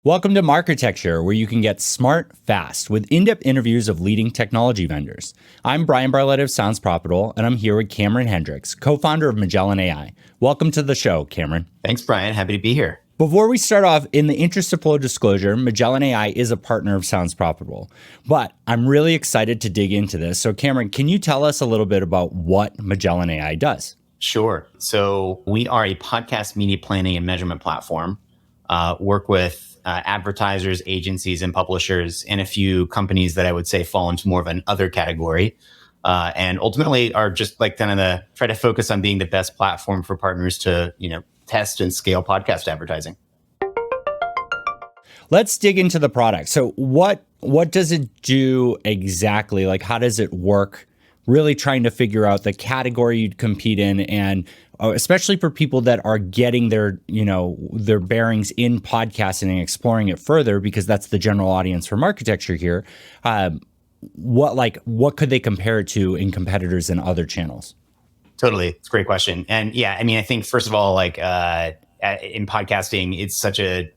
Welcome to Marketecture, where you can get smart, fast, with in-depth interviews of leading technology vendors. I'm Bryan Barletta of Sounds Profitable, and I'm here with Cameron Hendrix, co-founder of Magellan AI. Welcome to the show, Cameron. Thanks, Bryan. Happy to be here. Before we start off, in the interest of full disclosure, Magellan AI is a partner of Sounds Profitable, but I'm really excited to dig into this. So Cameron, can you tell us a little bit about what Magellan AI does? Sure. So we are a podcast media planning and measurement platform, work with advertisers, agencies, and publishers, and a few companies that I would say fall into more of an other category. And ultimately are just like try to focus on being the best platform for partners to, test and scale podcast advertising. Let's dig into the product. So what does it do exactly? Like, how does it work? Really trying to figure out the category you'd compete in, and especially for people that are getting their bearings in podcasting and exploring it further, because that's the general audience for Marketecture here. What could they compare it to in competitors and other channels? Totally. It's a great question. And yeah, I think first of all, in podcasting, it's such a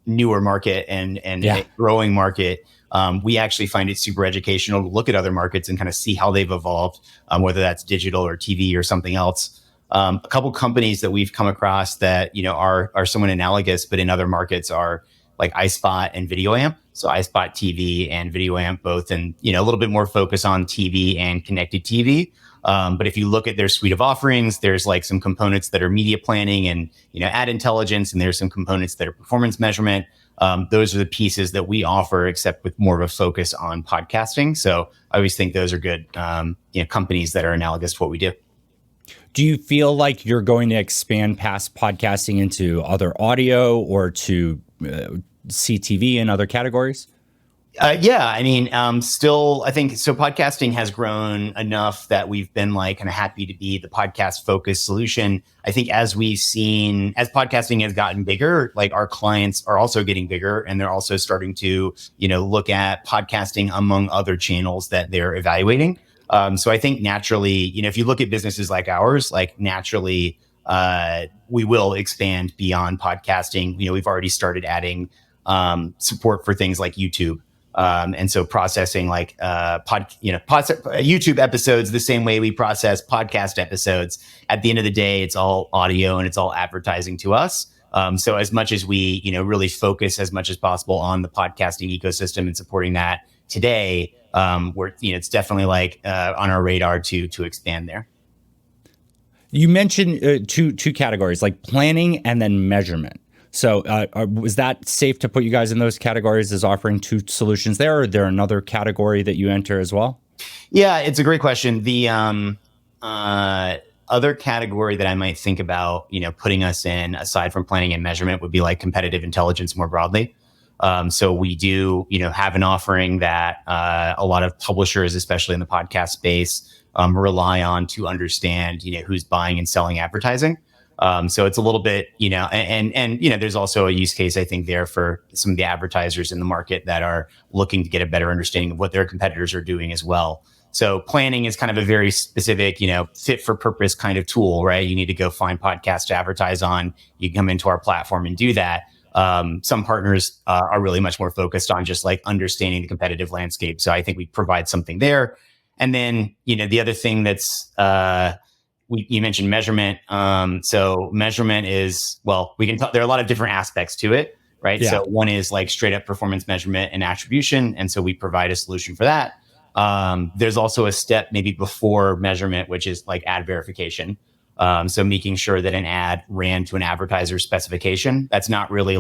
newer market and a growing market. We actually find it super educational to look at other markets and kind of see how they've evolved, whether that's digital or TV or something else. A couple companies that we've come across that, are somewhat analogous, but in other markets are like iSpot and VideoAmp. So iSpot TV and VideoAmp both, and, a little bit more focus on TV and connected TV. But if you look at their suite of offerings, there's like some components that are media planning and, ad intelligence, and there's some components that are performance measurement. Those are the pieces that we offer, except with more of a focus on podcasting. So I always think those are good, companies that are analogous to what we do. Do you feel like you're going to expand past podcasting into other audio or to CTV and other categories? Still, I think so. Podcasting has grown enough that we've been kind of happy to be the podcast focused solution. I think as podcasting has gotten bigger, our clients are also getting bigger, and they're also starting to, look at podcasting among other channels that they're evaluating. So I think naturally, if you look at businesses like ours, naturally, we will expand beyond podcasting. We've already started adding support for things like YouTube. And so processing YouTube episodes the same way we process podcast episodes. At the end of the day, it's all audio and it's all advertising to us. So as much as we, really focus as much as possible on the podcasting ecosystem and supporting that today, it's definitely on our radar to expand there. You mentioned two categories, like planning and then measurement. So was that safe to put you guys in those categories as offering two solutions there, or is there another category that you enter as well? Yeah, it's a great question. The other category that I might think about, putting us in, aside from planning and measurement, would be like competitive intelligence more broadly. So we do, have an offering that a lot of publishers, especially in the podcast space, rely on to understand, who's buying and selling advertising. So it's a little bit, and there's also a use case, I think, there for some of the advertisers in the market that are looking to get a better understanding of what their competitors are doing as well. So planning is kind of a very specific, fit for purpose kind of tool, right? You need to go find podcasts to advertise on. You can come into our platform and do that. Some partners are really much more focused on just understanding the competitive landscape. So I think we provide something there. And then, the other thing that's, you mentioned measurement. So measurement is, we can talk, there are a lot of different aspects to it, right? Yeah. So one is straight up performance measurement and attribution. And so we provide a solution for that. There's also a step maybe before measurement, which is ad verification. So making sure that an ad ran to an advertiser's specification. That's not really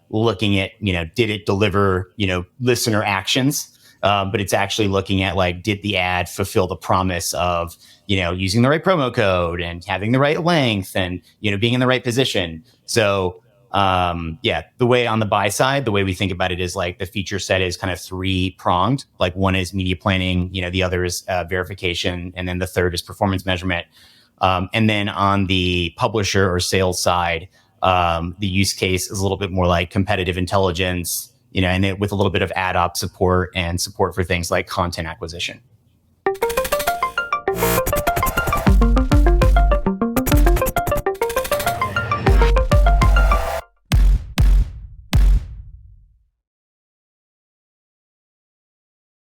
looking at, did it deliver, listener actions? But it's actually looking at did the ad fulfill the promise of, using the right promo code and having the right length and, being in the right position. So, the way on the buy side, the way we think about it is the feature set is kind of three pronged. One is media planning, the other is verification, and then the third is performance measurement. And then on the publisher or sales side, the use case is a little bit more competitive intelligence, and with a little bit of ad op support and support for things like content acquisition.